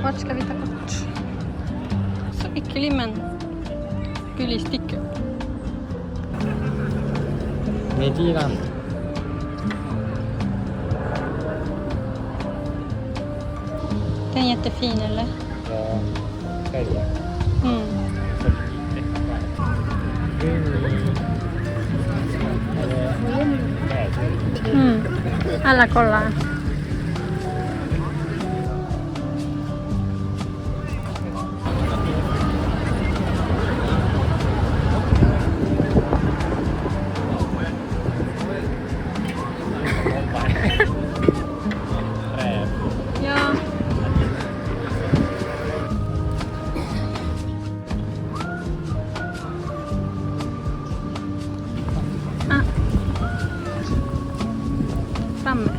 Vart ska vi ta kort? Så äcklig men gullig stycke. Mediland. Den är jättefin eller? Ja, färger. Alla kollar. Ja. Framme.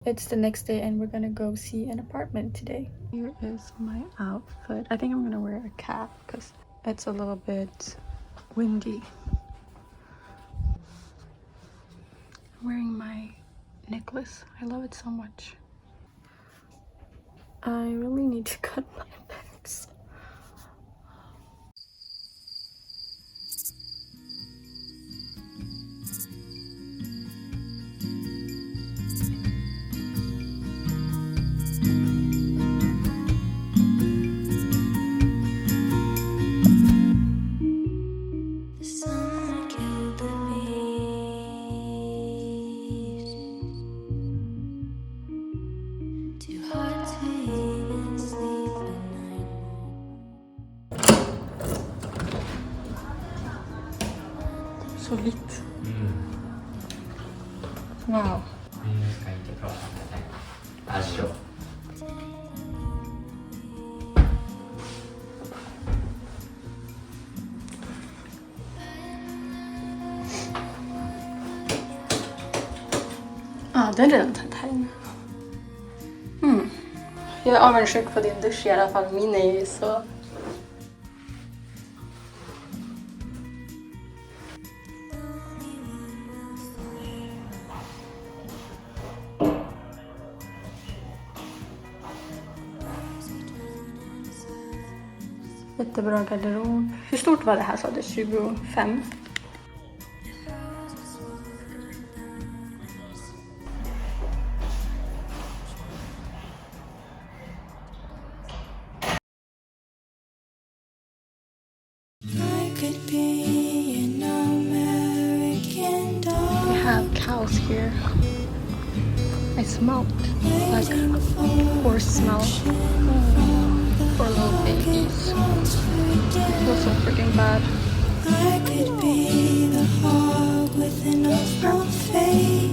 It's the next day and we're gonna go see an apartment today. Here is my outfit. I think I'm gonna wear a cap because it's a little bit windy. I'm wearing my necklace. I love it so much. I really need to cut my bags. Så vitt. Wow. Jag ska inte prata med dig. Alltså. Ja, det är redan tätt här inne. Jag är avundsjuk på din dusch i alla fall. Min är ju så... Jättebra garderob. Hur stort var det här, sa du? 25? We have cows here. I smelled like horse smell. For little babies. It feels so freaking bad. I could be the hog with an awful fate.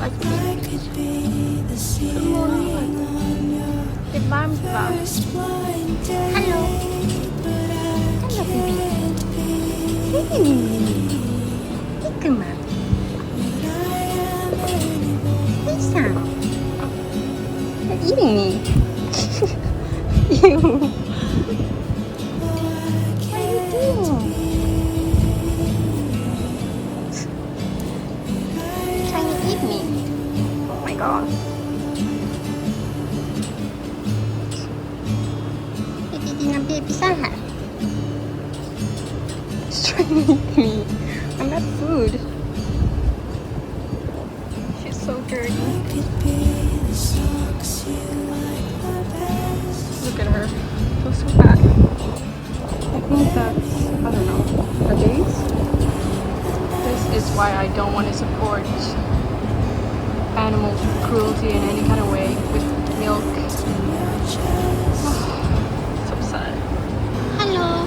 I could be the ceiling on your first blind date. But I can't be what I am anymore. You're eating me. Ew. What are you doing? Trying to eat me. Oh my god. Det är dina bebisar här. She's trying to eat me. I'm not food. She's so dirty. Look at think that's, I don't know, a vase. This is why I don't want to support animal cruelty in any kind of way with milk. So sad. Hello.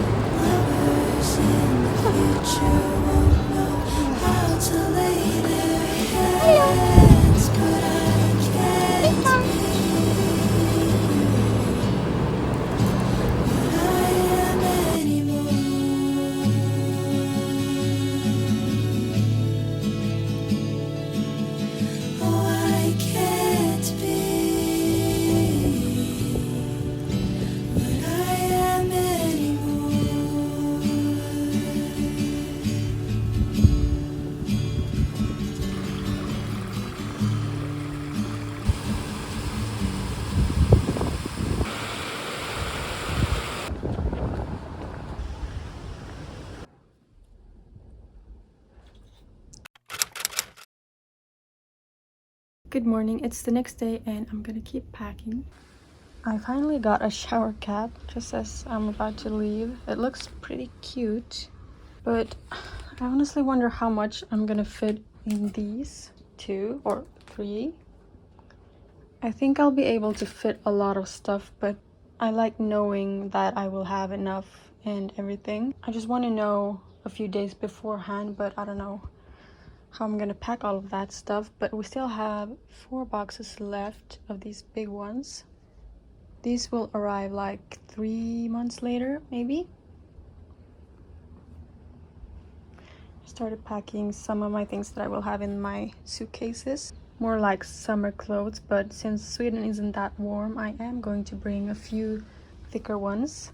Good morning, it's the next day and I'm gonna keep packing. I finally got a shower cap just as I'm about to leave. It looks pretty cute, but I honestly wonder how much I'm gonna fit in these 2 or 3. I think I'll be able to fit a lot of stuff, but I like knowing that I will have enough and everything. I just want to know a few days beforehand, but I don't know how I'm gonna pack all of that stuff. But we still have 4 boxes left of these big ones. These will arrive like 3 months later, maybe. I started packing some of my things that I will have in my suitcases. More like summer clothes, but since Sweden isn't that warm, I am going to bring a few thicker ones.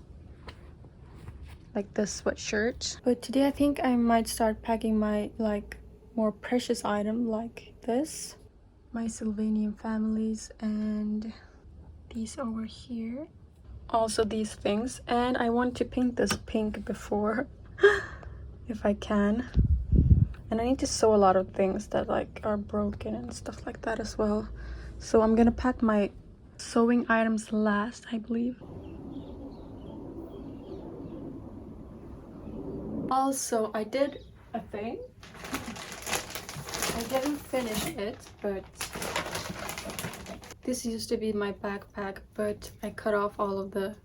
Like this sweatshirt. But today I think I might start packing my more precious item like this. My Sylvanian families and these over here. Also these things. And I want to paint this pink before if I can. And I need to sew a lot of things that are broken and stuff like that as well. So I'm gonna pack my sewing items last, I believe. Also, I did a thing. I didn't finish it, but this used to be my backpack, but I cut off all of the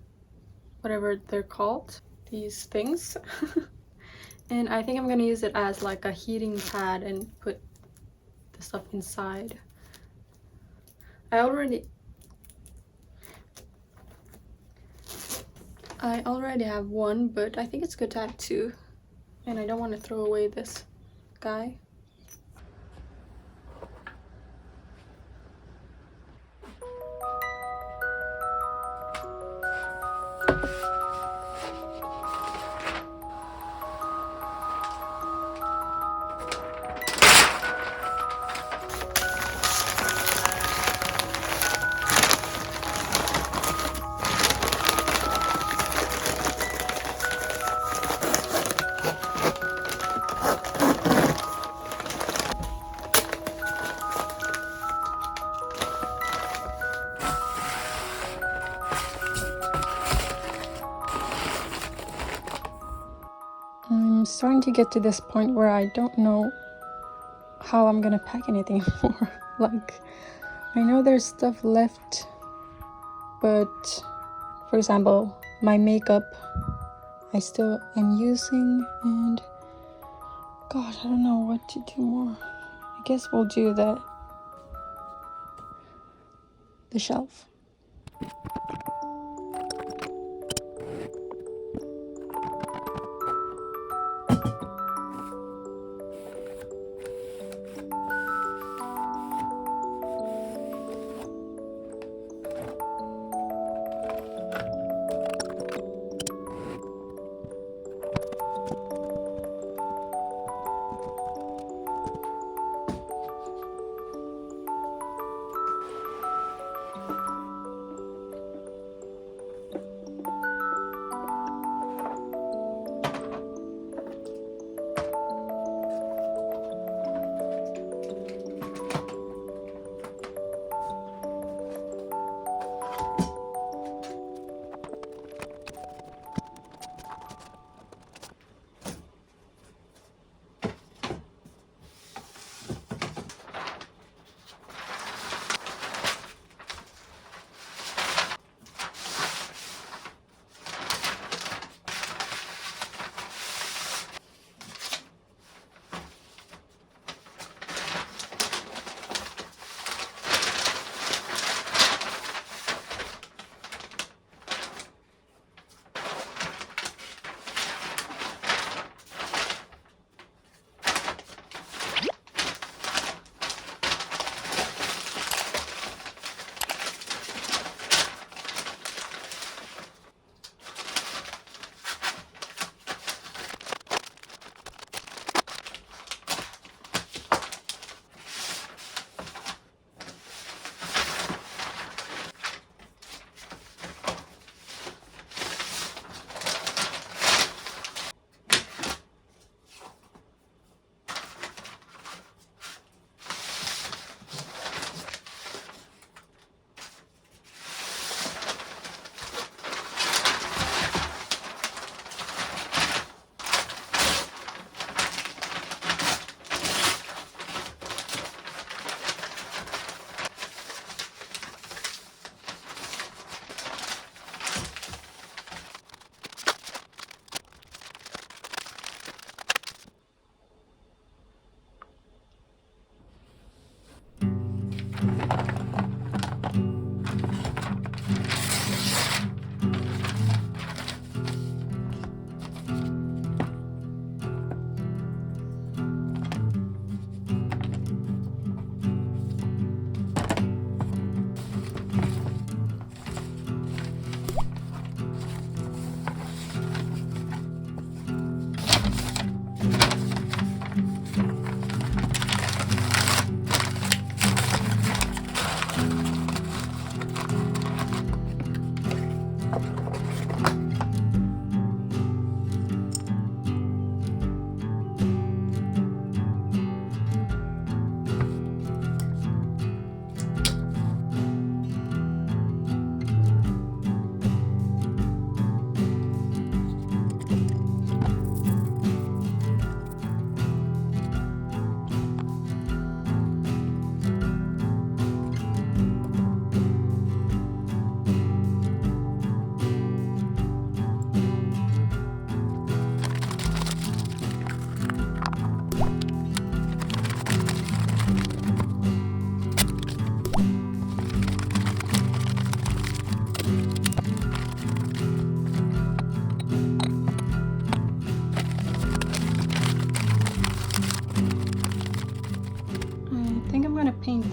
whatever they're called, these things. And I think I'm gonna use it as like a heating pad and put the stuff inside. I already have one, but I think it's good to have 2. And I don't want to throw away this guy. I'm starting to get to this point where I don't know how I'm gonna pack anything anymore. I know there's stuff left, but for example, my makeup I still am using, and God, I don't know what to do more. I guess we'll do the shelf.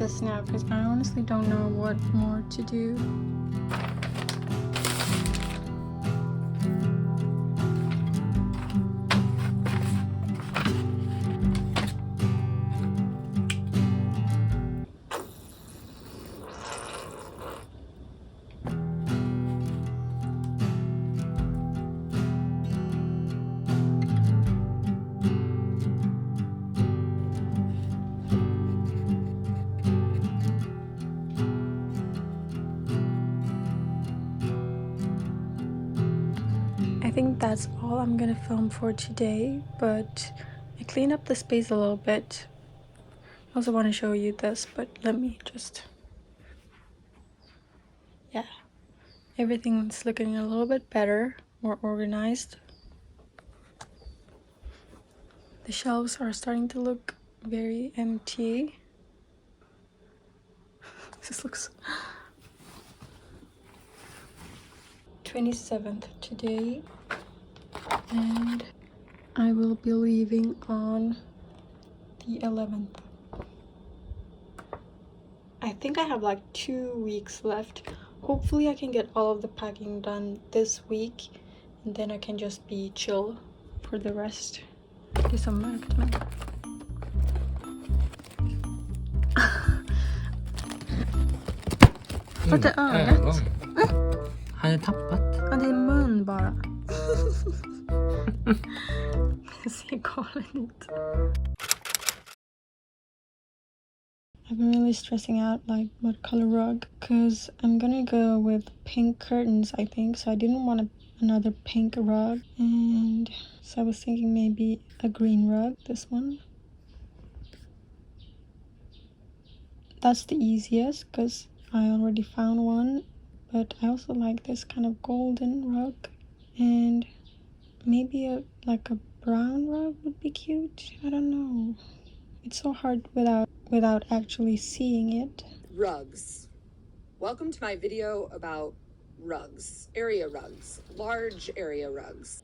this now because I honestly don't know what more to do. I think that's all I'm gonna film for today, but I cleaned up the space a little bit. I also want to show you this, but let me just... Yeah, everything's looking a little bit better, more organized. The shelves are starting to look very empty. This looks... 27th today, and I will be leaving on the 11th. I think I have like 2 weeks left. Hopefully I can get all of the packing done this week, and then I can just be chill for the rest. Det är så mörkt men... Vart är ögat? Han är tappat. Ja, det är mun bara. Det ser galen ut. I've been really stressing out like what color rug because I'm gonna go with pink curtains, I think, so I didn't want another pink rug, and so I was thinking maybe a green rug, this one. That's the easiest because I already found one, but I also like this kind of golden rug, and maybe like a brown rug would be cute. I don't know, it's so hard without actually seeing it. Rugs. Welcome to my video about rugs, area rugs, large area rugs.